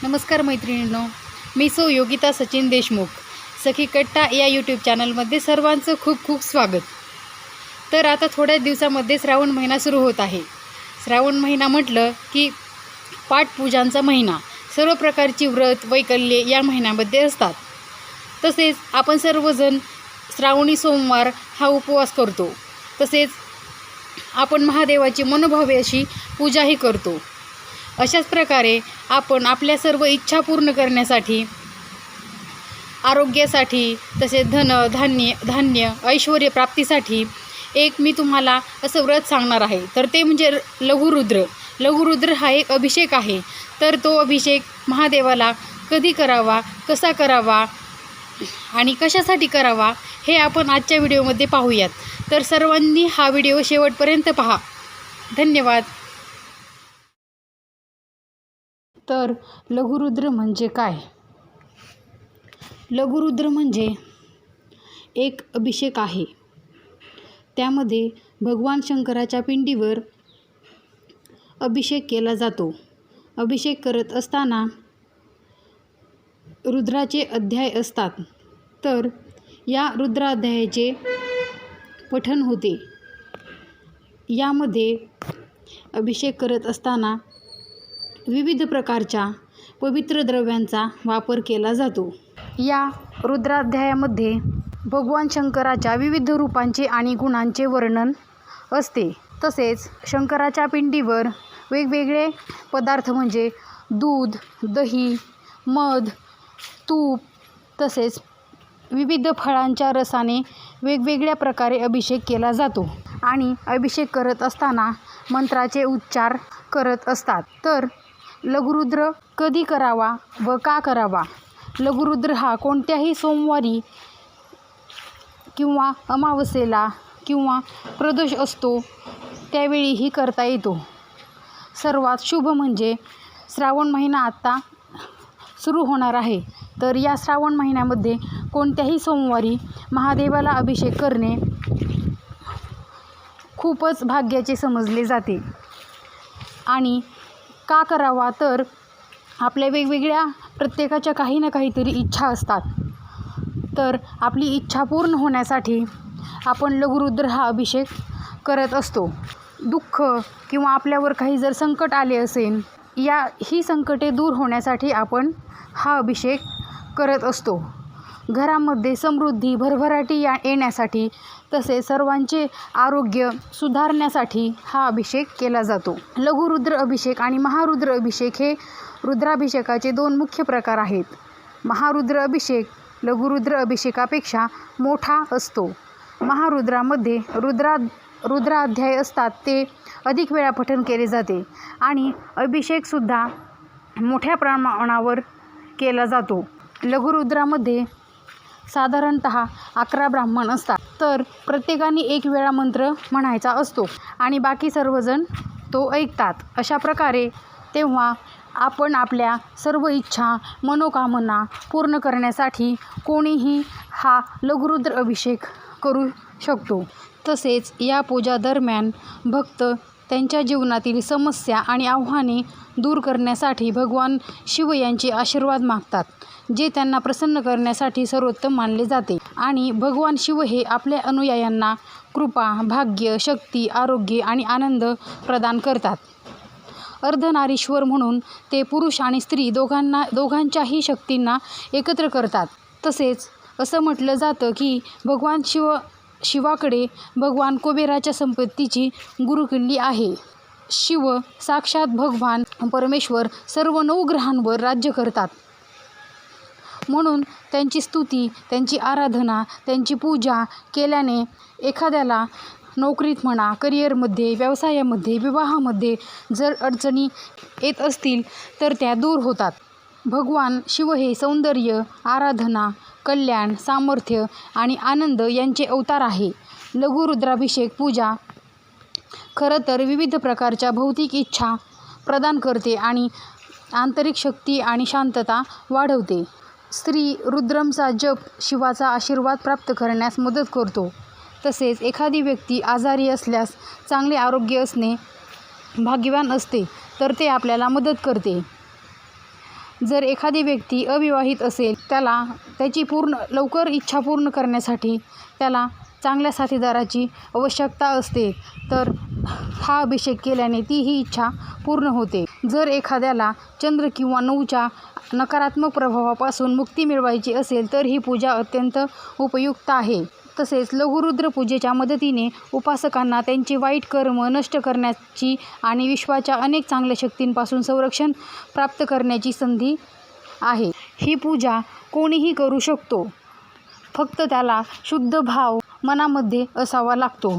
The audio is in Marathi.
नमस्कार मैत्रिणींनो, मी योगिता सचिन देशमुख. सखी कट्टा या यूट्यूब चॅनलमध्ये सर्वांचं खूप खूप स्वागत. तर आता थोड्याच दिवसामध्ये श्रावण महिना सुरू होत आहे. श्रावण महिना म्हटलं की पाठपूजांचा महिना. सर्व प्रकारची व्रत वैकल्ये या महिन्यामध्ये असतात. तसेच आपण सर्वजण श्रावणी सोमवार हा उपवास करतो. तसेच आपण महादेवाची मनोभावे अशी पूजाही करतो. अशाच प्रकारे आपण आपल्या सर्व इच्छा पूर्ण करण्यासाठी, आरोग्यासाठी, तसेच धान्य ऐश्वर्य प्राप्तीसाठी एक मी तुम्हाला असं व्रत सांगणार आहे. तर ते म्हणजे लघुरुद्र. लघुरुद्र हा एक अभिषेक आहे. तर तो अभिषेक महादेवाला कधी करावा, कसा करावा आणि कशासाठी करावा हे आपण आजच्या व्हिडिओमध्ये पाहूयात. तर सर्वांनी हा व्हिडिओ शेवटपर्यंत पहा. धन्यवाद. तर लघुरुद्र म्हणजे काय? लघुरुद्र म्हणजे एक अभिषेक आहे. त्यामध्ये भगवान शंकराच्या पिंडीवर अभिषेक केला जातो. अभिषेक करत असताना रुद्राचे अध्याय असतात. तर या रुद्राध्यायाचे पठण होते. यामध्ये अभिषेक करत असताना विविध प्रकारच्या पवित्र द्रव्यांचा वापर केला जातो. या रुद्राध्यायामध्ये भगवान शंकराच्या विविध रूपांचे आणि गुणांचे वर्णन असते. तसेच शंकराच्या पिंडीवर वेगवेगळे पदार्थ म्हणजे दूध, दही, मध, तूप तसेच विविध फळांच्या रसाने वेगवेगळ्या प्रकारे अभिषेक केला जातो. आणि अभिषेक करत असताना मंत्राचे उच्चार करत असतात. तर लघुरुद्र कधी करावा व का करावा? लघुरुद्र हा कोणत्याही सोमवारी किंवा अमावस्येला किंवा प्रदोष असतो त्यावेळीही करता येतो. सर्वात शुभ म्हणजे श्रावण महिना आत्ता सुरू होणार आहे. तर या श्रावण महिन्यामध्ये कोणत्याही सोमवारी महादेवाला अभिषेक करणे खूपच भाग्याचे समजले जाते. आणि का करावा? तर आपल्या वेगवेगळ्या प्रत्येकाच्या काही ना काहीतरी इच्छा असतात. तर आपली इच्छा पूर्ण होण्यासाठी आपण लघुरुद्र हा अभिषेक करत असतो. दुःख किंवा आपल्यावर काही जर संकट आले असेल, ही संकटे दूर होण्यासाठी आपण हा अभिषेक करत असतो. घरामध्ये समृद्धी भरभराटी येण्यासाठी तसेच सर्वांचे आरोग्य सुधारण्यासाठी हा अभिषेक केला जातो. लघुरुद्र अभिषेक आणि महारुद्र अभिषेक हे रुद्राभिषेकाचे दोन मुख्य प्रकार आहेत. महारुद्र अभिषेक लघुरुद्र अभिषेकापेक्षा मोठा असतो. महारुद्रामध्ये रुद्राध्याय असतात, ते अधिक वेळा पठण केले जाते आणि अभिषेकसुद्धा मोठ्या प्रमाणावर केला जातो. लघुरुद्रामध्ये साधारणतः 11 ब्राह्मण असतात. तर प्रत्येकाने एक वेळा मंत्र म्हणायचा असतो आणि बाकी सर्वजण तो ऐकतात. अशा प्रकारे तेव्हा आपण आपल्या सर्व इच्छा मनोकामना पूर्ण करण्यासाठी कोणीही हा लघुरुद्र अभिषेक करू शकतो. तसेच या पूजा दरम्यान भक्त त्यांच्या जीवनातील समस्या आणि आव्हाने दूर करण्यासाठी भगवान शिव यांचे आशीर्वाद मागतात, जे त्यांना प्रसन्न करण्यासाठी सर्वोत्तम मानले जाते. आणि भगवान शिव हे आपल्या अनुयायांना कृपा, भाग्य, शक्ती, आरोग्य आणि आनंद प्रदान करतात. अर्धनारीश्वर म्हणून ते पुरुष आणि स्त्री दोघांच्याही शक्तींना एकत्र करतात. तसेच असं म्हटलं जातं की भगवान शिवाकडे भगवान कुबेराच्या संपत्तीची गुरुकिल्ली आहे. शिव साक्षात भगवान परमेश्वर सर्व 9 ग्रहांवर राज्य करतात. म्हणून त्यांची स्तुती, त्यांची आराधना, त्यांची पूजा केल्याने एखाद्याला नोकरीत म्हणा, करिअरमध्ये, व्यवसायामध्ये, विवाहामध्ये जर अडचणी येत असतील तर त्या दूर होतात. भगवान शिव हे सौंदर्य, आराधना, कल्याण, सामर्थ्य आणि आनंद यांचे अवतार आहे. लघुरुद्राभिषेक पूजा खरं तर विविध प्रकारच्या भौतिक इच्छा प्रदान करते आणि आंतरिक शक्ती आणि शांतता वाढवते. श्री रुद्रमचा जप शिवाचा आशीर्वाद प्राप्त करण्यास मदत करतो. तसेच एखादी व्यक्ती आजारी असल्यास चांगले आरोग्य असणे भाग्यवान असते, तर ते आपल्याला मदत करते. जर एखादी व्यक्ती अविवाहित असेल, त्याला त्याची लवकर इच्छा पूर्ण करण्यासाठी त्याला चांगल्या साथीदाराची आवश्यकता असते, तर हा अभिषेक केल्याने ती ही इच्छा पूर्ण होते. जर एखाद्याला चंद्र किंवा 9च्या नकारात्मक प्रभावापासून मुक्ती मिळवायची असेल तर ही पूजा अत्यंत उपयुक्त आहे. तसेच लघुरुद्र पूजेच्या मदतीने उपासकांना त्यांचे वाईट कर्म नष्ट करण्याची आणि विश्वाच्या अनेक चांगल्या शक्तींपासून संरक्षण प्राप्त करण्याची संधी आहे. ही पूजा कोणीही करू शकतो, फक्त त्याला शुद्ध भाव मनामध्ये असावा लागतो.